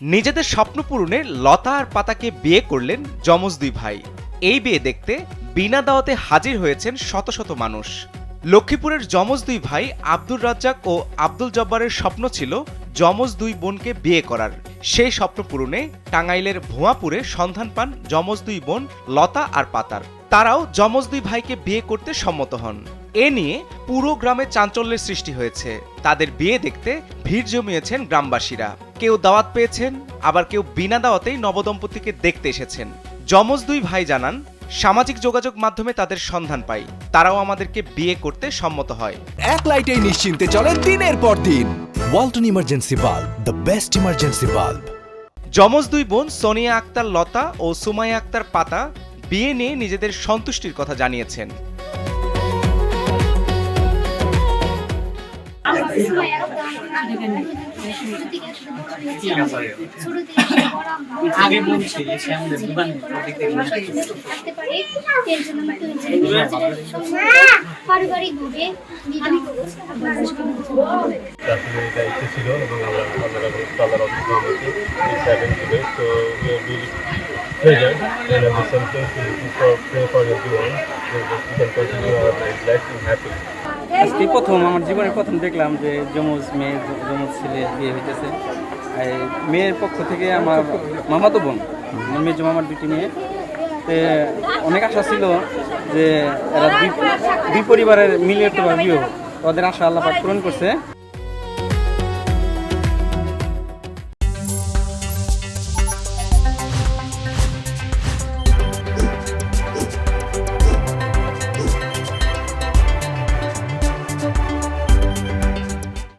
নিজেদের স্বপ্ন পূরণে লতা আর পাতাকে বিয়ে করলেন যমজ দুই ভাই। এই বিয়ে দেখতে বিনা দাওয়াতে হাজির হয়েছেন শত শত মানুষ। লক্ষ্মীপুরের যমজ দুই ভাই আব্দুর রাজ্জাক ও আব্দুল জব্বারের স্বপ্ন ছিল যমজ দুই বোনকে বিয়ে করার। সেই স্বপ্ন পূরণে টাঙ্গাইলের ভুয়াপুরে সন্ধান পান যমজ দুই বোন লতা আর পাতার। তারাও যমজ দুই ভাইকে বিয়ে করতে সম্মত হন। এ নিয়ে পুরো গ্রামে চাঞ্চল্যের সৃষ্টি হয়েছে। তাদের বিয়ে দেখতে ভিড় জমিয়েছেন গ্রামবাসীরা। কেউ দাওয়াত পেয়েছেন, আবার কেউ বিনা দাওয়াতেই নবদম্পতিকে দেখতে এসেছেন। যমজ দুই ভাই জানান, সামাজিক যোগাযোগ মাধ্যমে তাদের সন্ধান পাই, তারাও আমাদেরকে বিয়ে করতে সম্মত হয়। এক লাইটেই নিশ্চিন্তে চলে দিনের পর দিন। Walton emergency bulb, the best emergency bulb. যমজ দুই বোন সোনিয়া আক্তার লতা ও সুমাইয়া আক্তার পাতা বিয়ে নিয়ে নিজেদের সন্তুষ্টির কথা জানিয়েছেন। আগে বলছি সে আমাদের দোকান থাকতে পারে এর জন্য পারিবারিকভাবে আসলে এটা ইচ্ছে ছিল এবং আমরা আল্লাহর রহমতে so we are really treasured and at the same time we pray for everyone so that we can continue our life in happy. আজকে প্রথম আমার জীবনে প্রথম দেখলাম যে যমজ মেয়ে যমজ ছেলে বিয়ে হইতেছে। মেয়ের পক্ষ থেকে আমার মামাতো বোন, আমার মেয়ে মামার দুটি মেয়ে। অনেক আশা ছিল যে এরা দুই পরিবারের মিলিয়ে একটা বিয়ে হোক। ওদের আশা আল্লাহ পাক পূরণ করছে।